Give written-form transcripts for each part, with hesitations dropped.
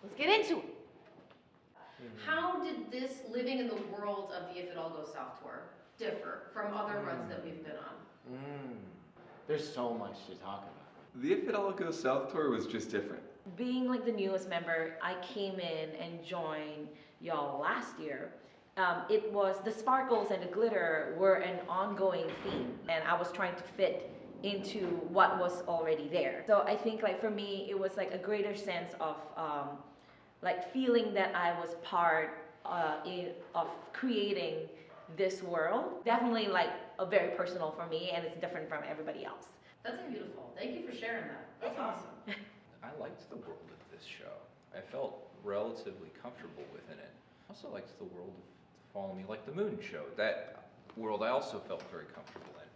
Let's get into it. How did this living in the world of the If It All Goes South tour differ from other runs that we've been on? There's so much to talk about. The If It All Goes South tour was just different. Being like the newest member, I came in and joined y'all last year. It was the sparkles and the glitter were an ongoing theme, and I was trying to fit into what was already there. So I think like for me, it was like a greater sense of like feeling that I was part of creating this world. Definitely like a very personal for me, and it's different from everybody else. That's beautiful. Thank you for sharing that. That's awesome. I liked the world of this show. I felt relatively comfortable within it. I also liked the world of Follow Me Like the Moon show. That world I also felt very comfortable in,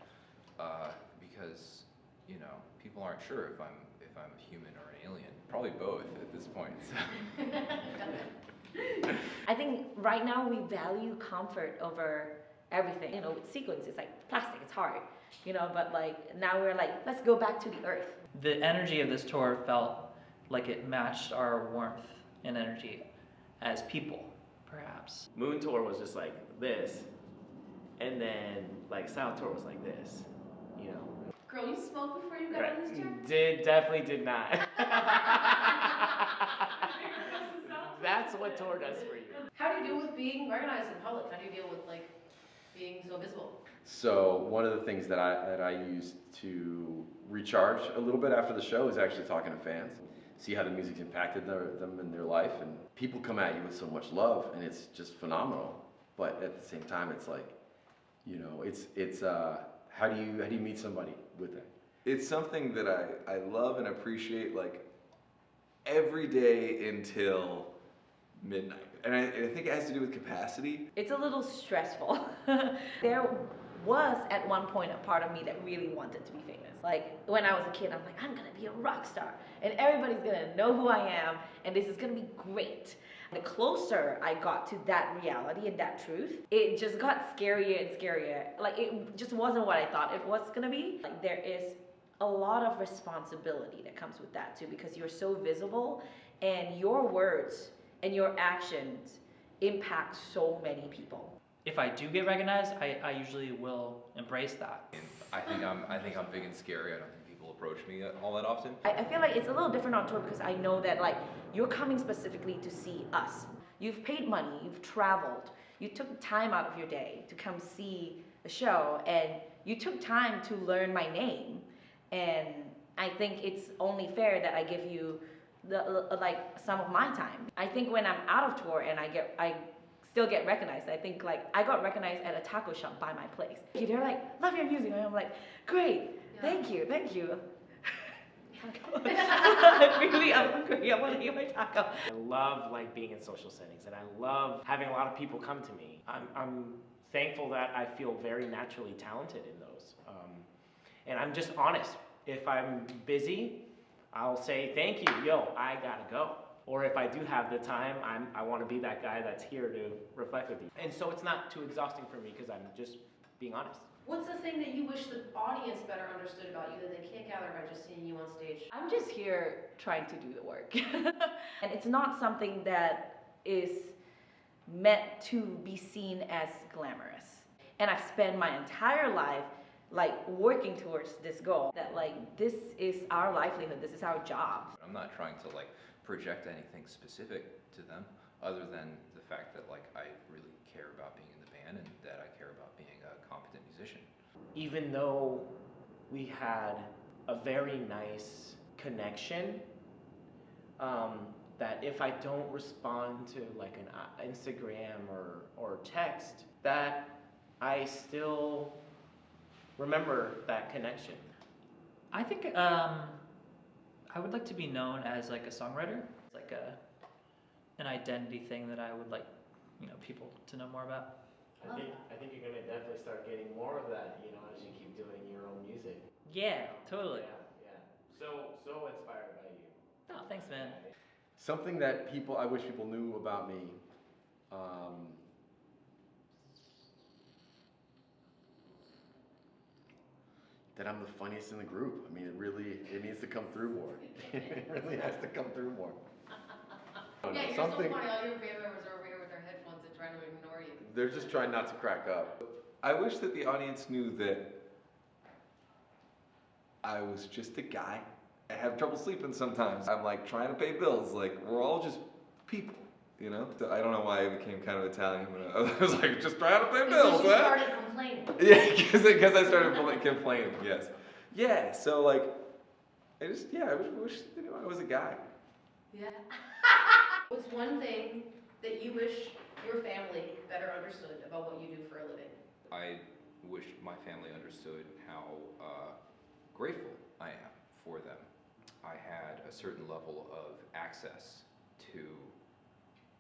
because you know people aren't sure if I'm a human or an alien. Probably both at this point. So. I think right now we value comfort over everything. You know, with sequins, it's like plastic, it's hard. You know, but like now we're like, let's go back to the earth. The energy of this tour felt like it matched our warmth and energy as people, perhaps. Moon tour was just like this, and then like South tour was like this, you know. Girl, you smoked before you got on this tour? Definitely did not. That's what tour does for you. How do you deal with being recognized in public? How do you deal with like being so visible? So one of the things that I use to recharge a little bit after the show is actually talking to fans, see how the music's impacted them in their life, and people come at you with so much love, and it's just phenomenal. But at the same time, it's like, you know, it's how do you meet somebody with that? It's something that I love and appreciate like every day until midnight. And I think it has to do with capacity. It's a little stressful. There was at one point a part of me that really wanted to be famous. Like when I was a kid, I'm like, I'm gonna be a rock star and everybody's gonna know who I am and this is gonna be great. The closer I got to that reality and that truth, it just got scarier and scarier. Like it just wasn't what I thought it was gonna be. Like there is a lot of responsibility that comes with that too, because you're so visible and your words and your actions impact so many people. If I do get recognized, I usually will embrace that. And I think I'm big and scary. I don't think people approach me all that often. I feel like it's a little different on tour because I know that like you're coming specifically to see us. You've paid money, you've traveled, you took time out of your day to come see the show, and you took time to learn my name. And I think it's only fair that I give you like some of my time. I think when I'm out of tour and I still get recognized. I think like I got recognized at a taco shop by my place. They're like, love your music, and I'm like, great, thank you. Really, I'm hungry. I want to eat my taco. I love like being in social settings, and I love having a lot of people come to me. I'm thankful that I feel very naturally talented in those, and I'm just honest. If I'm busy, I'll say thank you, yo, I gotta go. Or if I do have the time, I want to be that guy that's here to reflect with you. And so it's not too exhausting for me because I'm just being honest. What's the thing that you wish the audience better understood about you that they can't gather by just seeing you on stage? I'm just here trying to do the work. And it's not something that is meant to be seen as glamorous. And I've spent my entire life like working towards this goal, that like this is our livelihood, this is our job. I'm not trying to like project anything specific to them other than the fact that like I really care about being in the band and that I care about being a competent musician. Even though we had a very nice connection, that if I don't respond to like an Instagram or text, that I still remember that connection. I think I would like to be known as like a songwriter. It's like an identity thing that I would like, you know, people to know more about. I think you're gonna definitely start getting more of that, you know, as you keep doing your own music. Yeah, totally. Yeah. So inspired by you. Oh, thanks, man. Something that I wish people knew about me. That I'm the funniest in the group. I mean, it needs to come through more. It really has to come through more. Yeah, you're Something. so funny. All your band members are over here with their headphones and trying to ignore you. They're just trying not to crack up. I wish that the audience knew that I was just a guy. I have trouble sleeping sometimes. I'm like trying to pay bills. Like, we're all just people, you know? I don't know why I became kind of Italian. But I was like, just trying to pay bills, Because you man. started complaining. Yeah, because I started complaining, yes. Yeah, so like, I wish they knew I was a guy. Yeah. What's one thing that you wish your family better understood about what you do for a living? I wish my family understood how grateful I am for them. I had a certain level of access to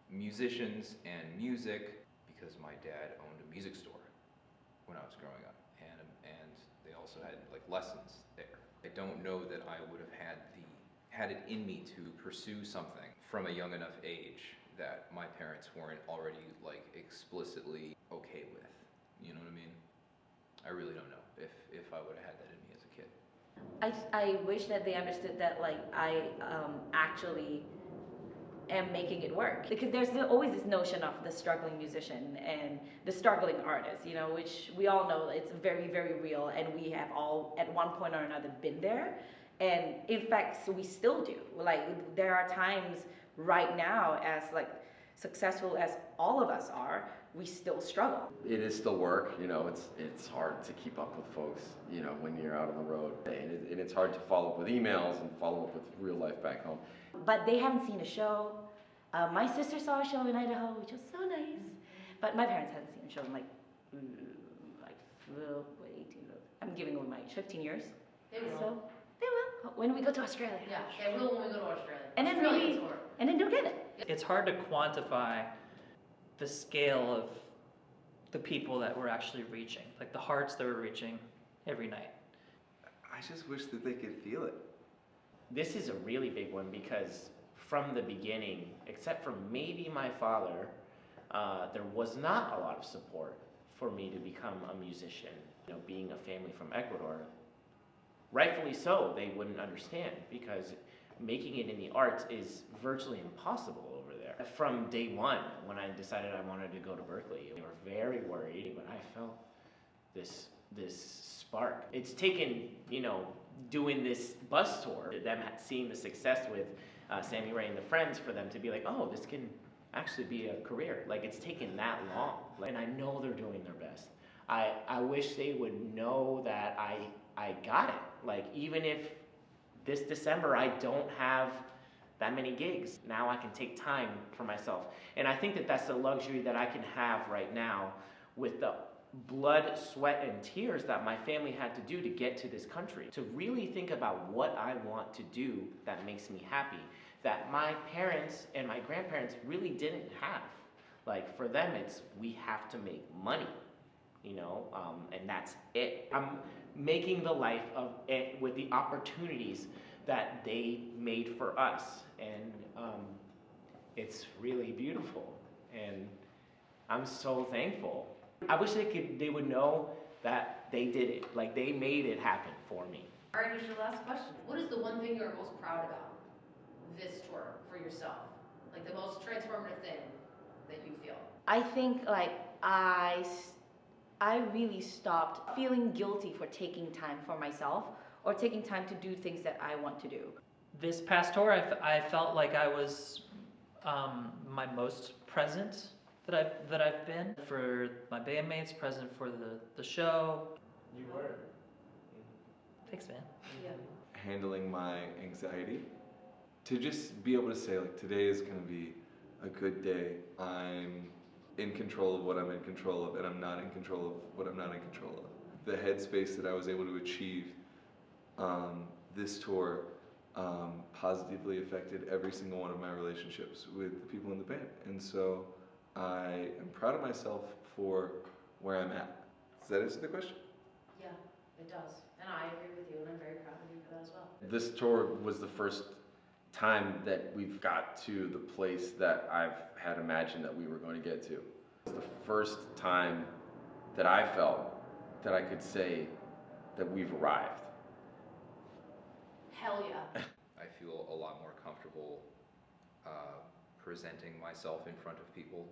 musicians and music because my dad owned a music store when I was growing up, and they also had like lessons there. I don't know that I would have had it in me to pursue something from a young enough age that my parents weren't already like explicitly okay with. You know what I mean? I really don't know if I would have had that in me as a kid. I wish that they understood that like I actually am making it work, because there's always this notion of the struggling musician and the struggling artist, you know, which we all know it's very, very real, and we have all at one point or another been there, and in fact so we still do. Like, there are times right now, as like successful as all of us are, we still struggle. It is still work, you know, it's hard to keep up with folks, you know, when you're out on the road. And it's hard to follow up with emails and follow up with real life back home. But they haven't seen a show. My sister saw a show in Idaho, which was so nice. But my parents haven't seen a show in like 18, I'm giving away my age, 15 years. They will. So they will, when we go to Australia. Yeah, they will when we go to Australia. And then Australian maybe, tour. and then they'll get it. It's hard to quantify the scale of the people that we're actually reaching, like the hearts that we're reaching every night. I just wish that they could feel it. This is a really big one because from the beginning, except for maybe my father, there was not a lot of support for me to become a musician. You know, being a family from Ecuador, rightfully so, they wouldn't understand because making it in the arts is virtually impossible over there. From day one, when I decided I wanted to go to Berkeley, they were very worried, but I felt this spark. It's taken, you know, doing this bus tour, them seeing the success with Sammy Rae and the Friends, for them to be like, oh, this can actually be a career. Like, it's taken that long. And I know they're doing their best. I wish they would know that I got it. Like, even if this December I don't have that many gigs, now I can take time for myself. And I think that that's the luxury that I can have right now with the blood, sweat, and tears that my family had to do to get to this country. To really think about what I want to do that makes me happy, that my parents and my grandparents really didn't have. Like, for them, it's we have to make money, you know, and that's it. I'm making the life of it with the opportunities that they made for us, and it's really beautiful, and I'm so thankful. I wish they would know that they did it, like they made it happen for me. All right, here's your last question. What is the one thing you're most proud about this tour for yourself? Like the most transformative thing that you feel? I think like I really stopped feeling guilty for taking time for myself or taking time to do things that I want to do. This past tour, I felt like I was my most present that I've been for my bandmates, present for the show. You were. Thanks, man. Yeah. Handling my anxiety, to just be able to say like, today is going to be a good day. I'm in control of what I'm in control of, and I'm not in control of what I'm not in control of. The headspace that I was able to achieve this tour positively affected every single one of my relationships with the people in the band. And so I am proud of myself for where I'm at. Does that answer the question? Yeah, it does. And I agree with you, and I'm very proud of you for that as well. This tour was the first time that we've got to the place that I've had imagined that we were going to get to. It was the first time that I felt that I could say that we've arrived. Hell yeah. I feel a lot more comfortable presenting myself in front of people.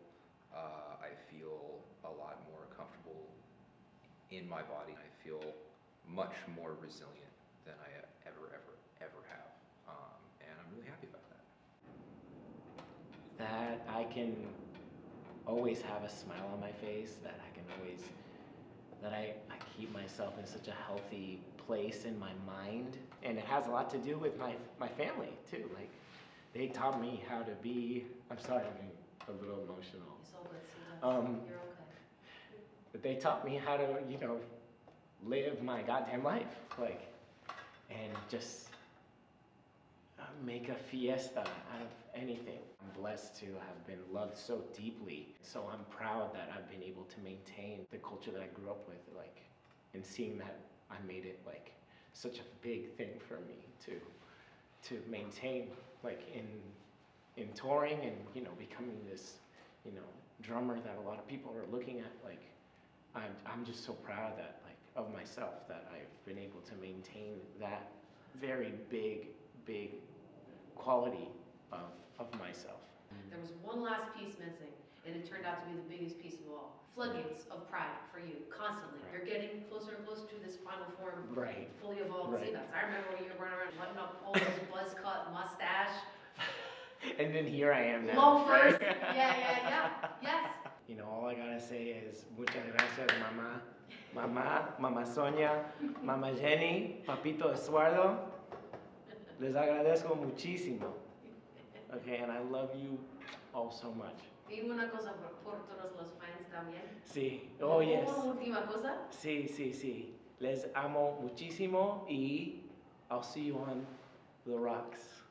I feel a lot more comfortable in my body. I feel much more resilient than I ever have. And I'm really happy about that. That I can always have a smile on my face, that I can always, that I keep myself in such a healthy place in my mind. And it has a lot to do with my family too. Like, they taught me how to be, I'm sorry, I'm getting a little emotional. It's all good, Susan. You're okay. But they taught me how to, you know, live my goddamn life, like, and just make a fiesta out of anything. I'm blessed to have been loved so deeply, so I'm proud that I've been able to maintain the culture that I grew up with, like, and seeing that I made it, like, such a big thing for me to maintain, like, in touring and, you know, becoming this, you know, drummer that a lot of people are looking at. Like, I'm just so proud that, like, of myself, that I've been able to maintain that very big quality of myself. There was one last piece missing, and it turned out to be the biggest piece of all. Floodgates of pride for you, constantly. Right. You're getting closer and closer to this final form, Right. fully evolved Right. Zenas. I remember when you were running around letting up all those buzz cut mustache, And then here I am now. loafers. right? Yes. You know, all I gotta say is muchas gracias, mamá Sonia, mamá Jenny, papito Eduardo. Les agradezco muchísimo. Okay, and I love you all so much. Y una cosa por todos los fans también. Sí, oh yes. Una última cosa. Sí. Les amo muchísimo y I'll see you on the rocks.